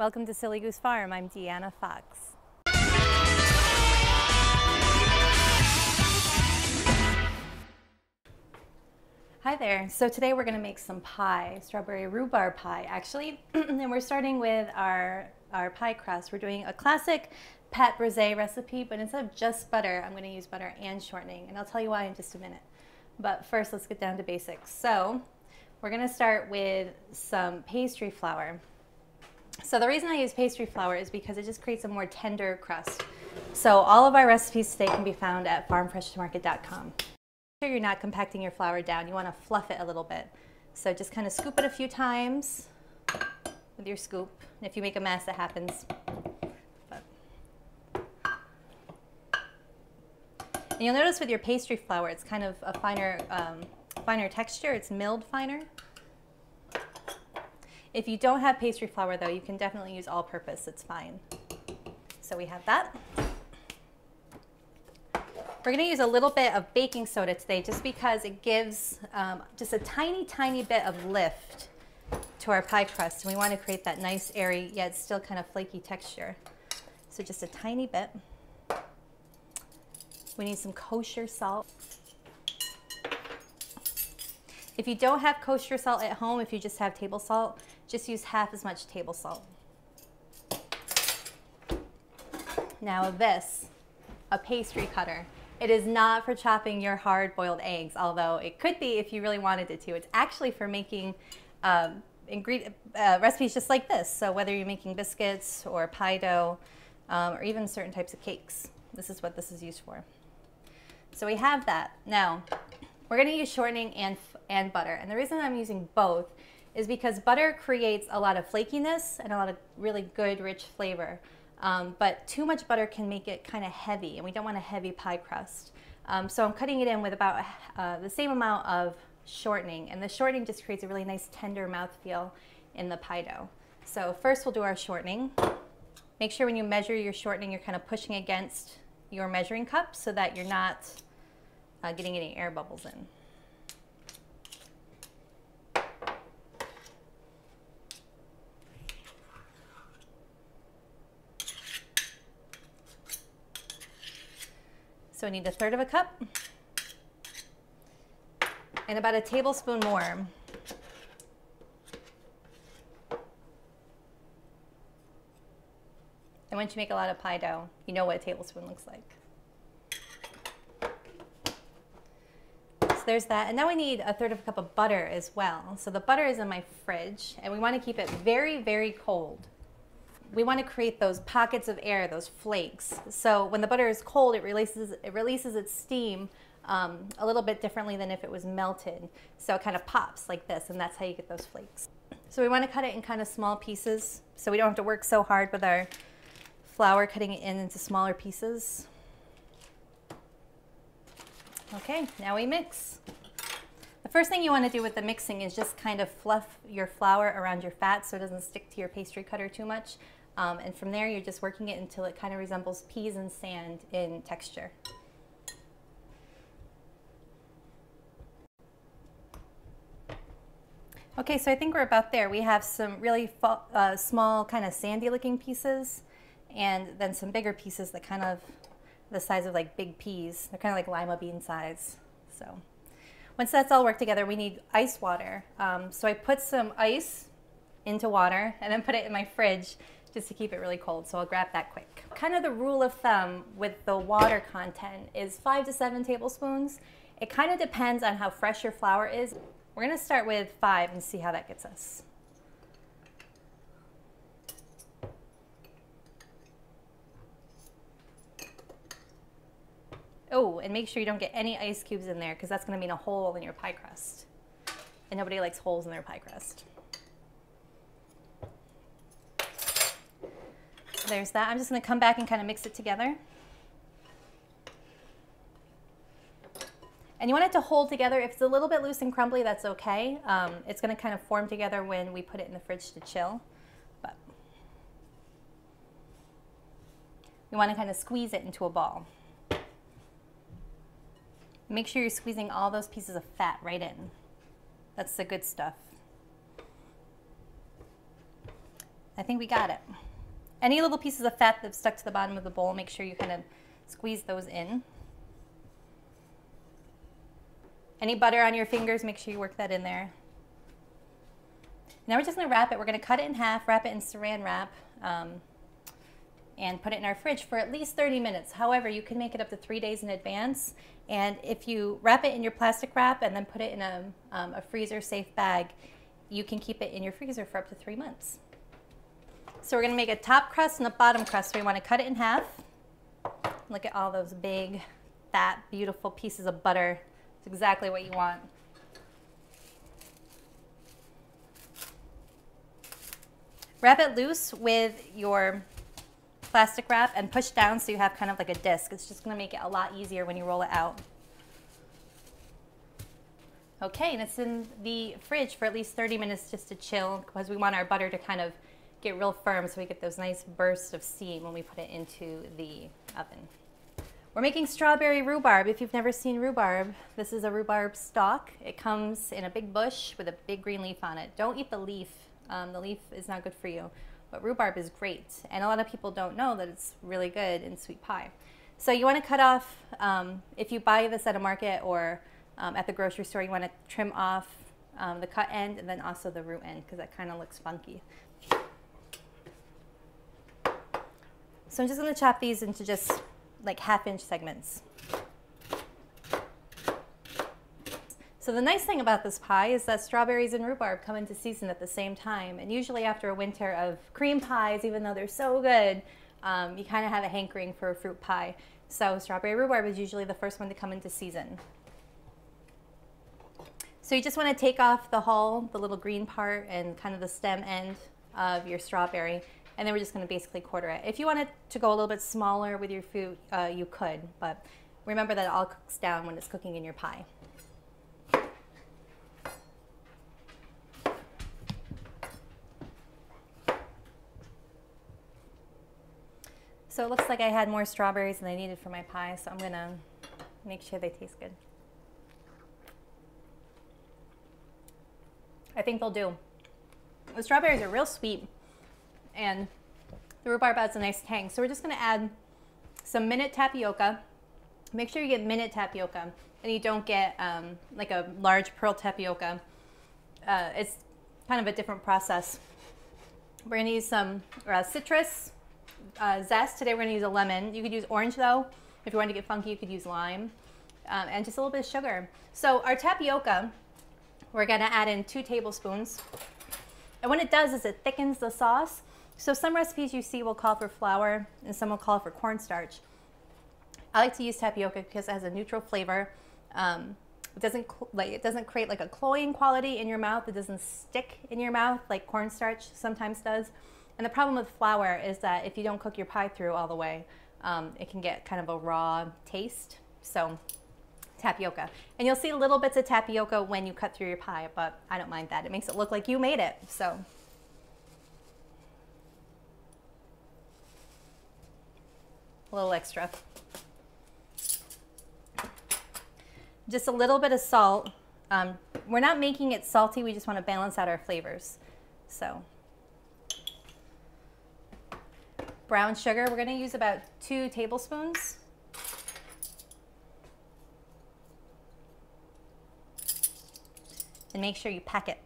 Welcome to Silly Goose Farm. I'm Deanna Fox. Hi there. So today we're going to make some pie, strawberry rhubarb pie actually, and we're starting with our pie crust. We're doing a classic pâte brisée recipe, but instead of just butter, I'm going to use butter and shortening, and I'll tell you why in just a minute. But first, let's get down to basics. So we're going to start with some pastry flour. So the reason I use pastry flour is because it just creates a more tender crust. So all of our recipes today can be found at farmfreshmarket.com. Make sure you're not compacting your flour down. You want to fluff it a little bit. So just kind of scoop it a few times with your scoop. And if you make a mess, it happens. And you'll notice with your pastry flour, it's kind of a finer texture. It's milled finer. If you don't have pastry flour though, you can definitely use all-purpose, it's fine. So we have that. We're gonna use a little bit of baking soda today just because it gives just a tiny, tiny bit of lift to our pie crust. And we wanna create that nice, airy, yet still kind of flaky texture. So just a tiny bit. We need some kosher salt. If you don't have kosher salt at home, if you just have table salt, just use half as much table salt. Now this, a pastry cutter. It is not for chopping your hard-boiled eggs, although it could be if you really wanted it to. It's actually for making recipes just like this. So whether you're making biscuits or pie dough, or even certain types of cakes, this is what this is used for. So we have that. Now, we're gonna use shortening and butter. And the reason I'm using both is because butter creates a lot of flakiness and a lot of really good, rich flavor. But too much butter can make it kind of heavy, and we don't want a heavy pie crust. So I'm cutting it in with about the same amount of shortening, and the shortening just creates a really nice tender mouthfeel in the pie dough. So first we'll do our shortening. Make sure when you measure your shortening, you're kind of pushing against your measuring cup so that you're not getting any air bubbles in. So I need 1/3 cup and about a tablespoon more. And once you make a lot of pie dough, you know what a tablespoon looks like. So there's that. And now we need 1/3 cup of butter as well. So the butter is in my fridge, and we want to keep it very, very cold. We want to create those pockets of air, those flakes. So when the butter is cold, it releases its steam a little bit differently than if it was melted. So it kind of pops like this, and that's how you get those flakes. So we want to cut it in kind of small pieces so we don't have to work so hard with our flour cutting it into smaller pieces. Okay, now we mix. The first thing you want to do with the mixing is just kind of fluff your flour around your fat so it doesn't stick to your pastry cutter too much. And from there, you're just working it until it kind of resembles peas and sand in texture. Okay, so I think we're about there. We have some really small, kind of sandy looking pieces, and then some bigger pieces that kind of the size of like big peas. They're kind of like lima bean size. So once that's all worked together, we need ice water. So I put some ice into water and then put it in my fridge just to keep it really cold. So I'll grab that quick. Kind of the rule of thumb with the water content is 5 to 7 tablespoons. It kind of depends on how fresh your flour is. We're gonna start with 5 and see how that gets us. Oh, and make sure you don't get any ice cubes in there because that's gonna mean a hole in your pie crust. And nobody likes holes in their pie crust. So there's that. I'm just gonna come back and kind of mix it together. And you want it to hold together. If it's a little bit loose and crumbly, that's okay. It's gonna kind of form together when we put it in the fridge to chill. But you wanna kind of squeeze it into a ball. Make sure you're squeezing all those pieces of fat right in. That's the good stuff. I think we got it. Any little pieces of fat that stuck to the bottom of the bowl, make sure you kind of squeeze those in. Any butter on your fingers, make sure you work that in there. Now we're just going to wrap it. We're going to cut it in half, wrap it in saran wrap, and put it in our fridge for at least 30 minutes. However, you can make it up to 3 days in advance. And if you wrap it in your plastic wrap and then put it in a freezer-safe bag, you can keep it in your freezer for up to 3 months. So we're going to make a top crust and a bottom crust. So we want to cut it in half. Look at all those big, fat, beautiful pieces of butter. It's exactly what you want. Wrap it loose with your plastic wrap and push down so you have kind of like a disc. It's just going to make it a lot easier when you roll it out. Okay, and it's in the fridge for at least 30 minutes just to chill, because we want our butter to kind of get real firm so we get those nice bursts of steam when we put it into the oven. We're making strawberry rhubarb. If you've never seen rhubarb, this is a rhubarb stalk. It comes in a big bush with a big green leaf on it. Don't eat the leaf. The leaf is not good for you, but rhubarb is great. And a lot of people don't know that it's really good in sweet pie. So you want to cut off, if you buy this at a market or at the grocery store, you want to trim off the cut end and then also the root end, because that kind of looks funky. So I'm just going to chop these into just like 1/2-inch segments. So the nice thing about this pie is that strawberries and rhubarb come into season at the same time. And usually after a winter of cream pies, even though they're so good, you kind of have a hankering for a fruit pie. So strawberry rhubarb is usually the first one to come into season. So you just want to take off the hull, the little green part, and kind of the stem end of your strawberry. And then we're just going to basically quarter it. If you wanted to go a little bit smaller with your fruit, you could. But remember that it all cooks down when it's cooking in your pie. So it looks like I had more strawberries than I needed for my pie, so I'm going to make sure they taste good. I think they'll do. The strawberries are real sweet, and the rhubarb adds a nice tang. So we're just going to add some minute tapioca. Make sure you get minute tapioca and you don't get like a large pearl tapioca. It's kind of a different process. We're going to use some citrus zest. Today we're going to use a lemon. You could use orange though. If you want to get funky, you could use lime. And just a little bit of sugar. So our tapioca, we're going to add in 2 tablespoons. And what it does is it thickens the sauce. So some recipes you see will call for flour and some will call for cornstarch. I like to use tapioca because it has a neutral flavor. It doesn't create like a cloying quality in your mouth. It doesn't stick in your mouth like cornstarch sometimes does. And the problem with flour is that if you don't cook your pie through all the way, it can get kind of a raw taste. So tapioca. And you'll see little bits of tapioca when you cut through your pie, but I don't mind that. It makes it look like you made it. So a little extra. Just a little bit of salt. We're not making it salty, we just want to balance out our flavors. So brown sugar, we're going to use about 2 tablespoons. And make sure you pack it.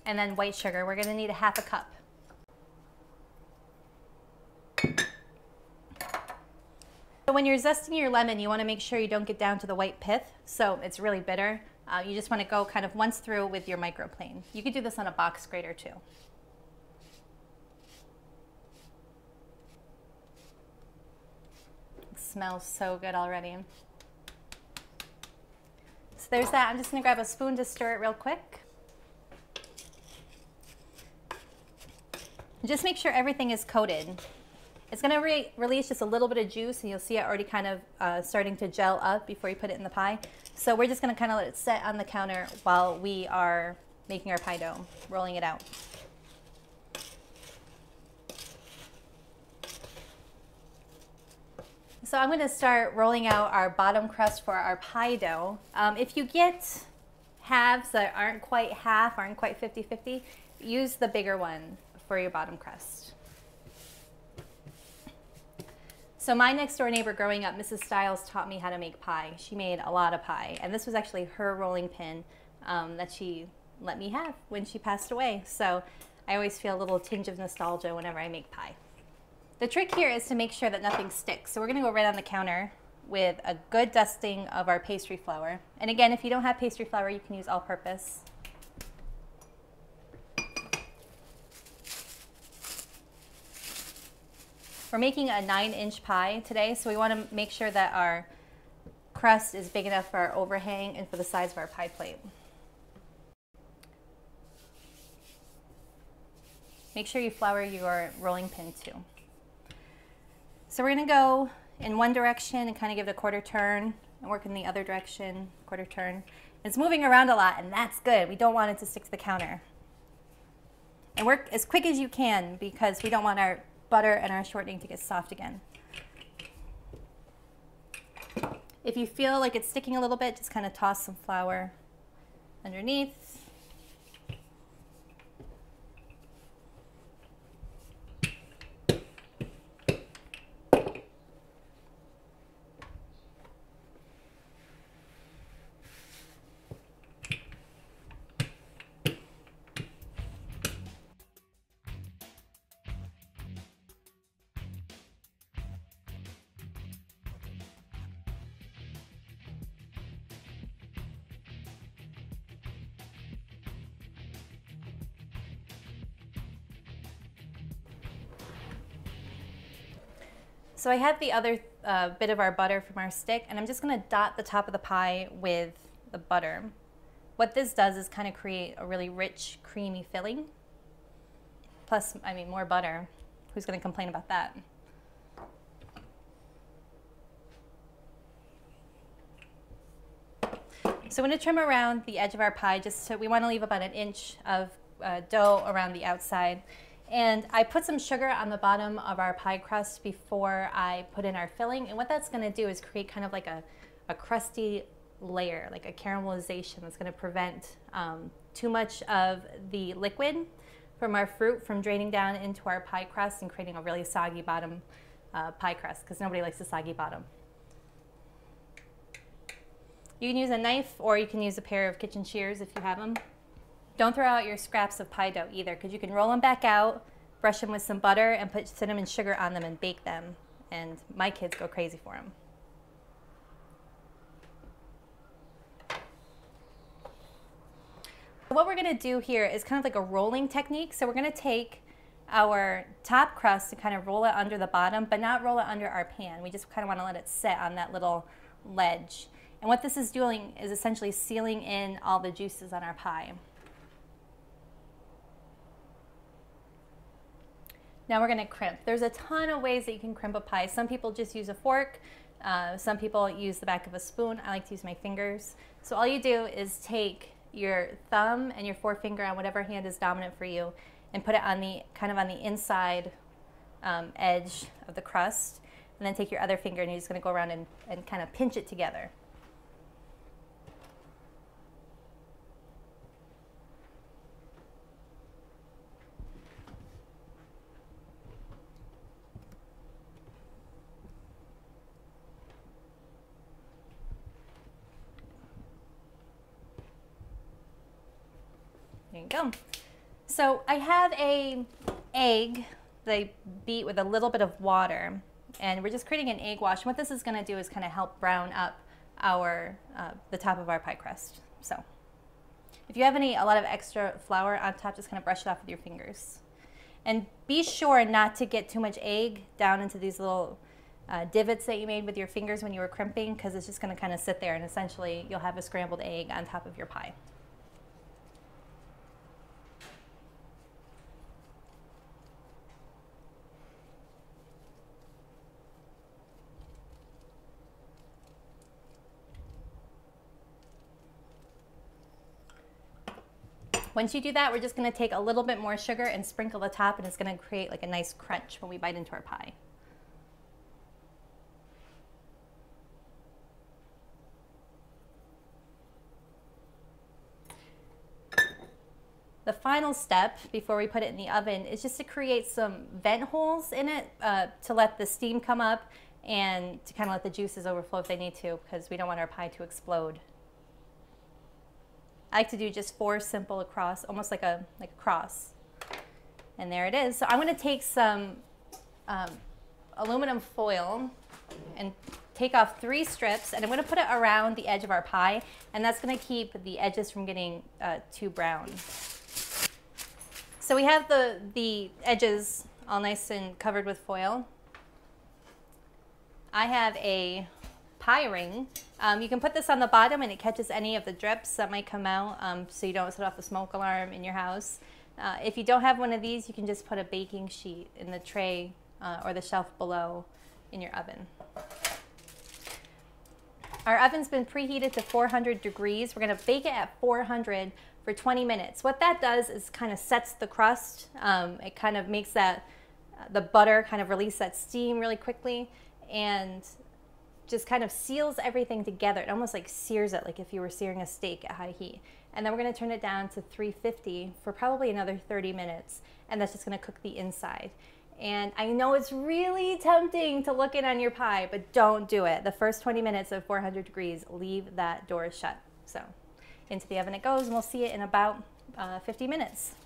And then white sugar, we're going to need a 1/2 cup. So when you're zesting your lemon, you want to make sure you don't get down to the white pith, so it's really bitter. You just want to go kind of once through with your microplane. You could do this on a box grater too. It smells so good already. So there's that. I'm just going to grab a spoon to stir it real quick. Just make sure everything is coated. It's going to release just a little bit of juice, and you'll see it already kind of starting to gel up before you put it in the pie. So we're just going to kind of let it set on the counter while we are making our pie dough, rolling it out. So I'm going to start rolling out our bottom crust for our pie dough. If you get halves that aren't quite half, aren't quite 50-50, use the bigger one for your bottom crust. So my next door neighbor growing up, Mrs. Stiles, taught me how to make pie. She made a lot of pie, and this was actually her rolling pin that she let me have when she passed away. So I always feel a little tinge of nostalgia whenever I make pie. The trick here is to make sure that nothing sticks. So we're gonna go right on the counter with a good dusting of our pastry flour. And again, if you don't have pastry flour, you can use all-purpose. We're making a 9-inch pie today, so we want to make sure that our crust is big enough for our overhang and for the size of our pie plate. Make sure you flour your rolling pin too. So we're going to go in one direction and kind of give it a quarter turn and work in the other direction, quarter turn. It's moving around a lot, and that's good. We don't want it to stick to the counter. And work as quick as you can because we don't want our butter and our shortening to get soft again. If you feel like it's sticking a little bit, just kind of toss some flour underneath. So I have the other bit of our butter from our stick, and I'm just going to dot the top of the pie with the butter. What this does is kind of create a really rich, creamy filling. Plus, I mean, more butter. Who's going to complain about that? So I'm going to trim around the edge of our pie, just so we want to leave about 1 inch of dough around the outside. And I put some sugar on the bottom of our pie crust before I put in our filling. And what that's going to do is create kind of like a crusty layer, like a caramelization that's going to prevent too much of the liquid from our fruit from draining down into our pie crust and creating a really soggy bottom pie crust, because nobody likes a soggy bottom. You can use a knife or you can use a pair of kitchen shears if you have them. Don't throw out your scraps of pie dough either, because you can roll them back out, brush them with some butter, and put cinnamon sugar on them and bake them. And my kids go crazy for them. What we're going to do here is kind of like a rolling technique. So we're going to take our top crust and kind of roll it under the bottom, but not roll it under our pan. We just kind of want to let it sit on that little ledge. And what this is doing is essentially sealing in all the juices on our pie. Now we're going to crimp. There's a ton of ways that you can crimp a pie. Some people just use a fork. Some people use the back of a spoon. I like to use my fingers. So all you do is take your thumb and your forefinger on whatever hand is dominant for you and put it on the kind of on the inside edge of the crust. And then take your other finger and you're just going to go around and kind of pinch it together. There you go. So I have an egg that I beat with a little bit of water, and we're just creating an egg wash. And what this is going to do is kind of help brown up our the top of our pie crust. So if you have a lot of extra flour on top, just kind of brush it off with your fingers. And be sure not to get too much egg down into these little divots that you made with your fingers when you were crimping, because it's just going to kind of sit there and essentially you'll have a scrambled egg on top of your pie. Once you do that, we're just going to take a little bit more sugar and sprinkle the top, and it's going to create like a nice crunch when we bite into our pie. the final step before we put it in the oven is just to create some vent holes in it to let the steam come up and to kind of let the juices overflow if they need to, because we don't want our pie to explode. I like to do just 4 simple across, almost like a cross. And there it is. So I'm going to take some aluminum foil and take off 3 strips, and I'm going to put it around the edge of our pie, and that's going to keep the edges from getting too brown. So we have the edges all nice and covered with foil. I have a pie ring. You can put this on the bottom and it catches any of the drips that might come out, so you don't set off the smoke alarm in your house. If you don't have one of these, you can just put a baking sheet in the tray or the shelf below in your oven. Our oven's been preheated to 400 degrees. We're going to bake it at 400 for 20 minutes. What that does is kind of sets the crust. It kind of makes the butter kind of release that steam really quickly, and just kind of seals everything together. It almost like sears it, like if you were searing a steak at high heat. And then we're going to turn it down to 350 for probably another 30 minutes, and that's just going to cook the inside. And I know it's really tempting to look in on your pie, but don't do it. The first 20 minutes of 400 degrees, leave that door shut. So into the oven it goes, and we'll see it in about 50 minutes.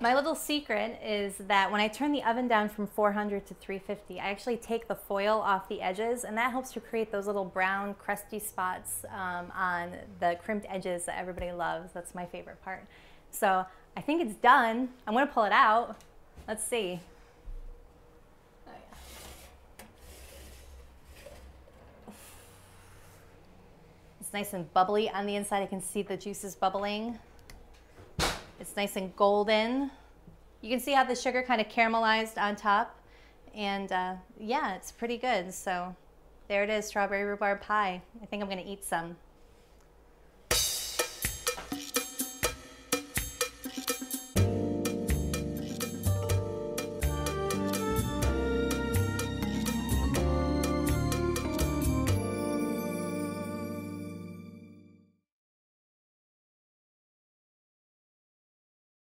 My little secret is that when I turn the oven down from 400 to 350, I actually take the foil off the edges, and that helps to create those little brown crusty spots on the crimped edges that everybody loves. That's my favorite part. So I think it's done. I'm going to pull it out. Let's see. Oh, yeah. It's nice and bubbly on the inside. I can see the juices bubbling. It's nice and golden. You can see how the sugar kind of caramelized on top. And yeah, it's pretty good. So there it is, strawberry rhubarb pie. I think I'm going to eat some.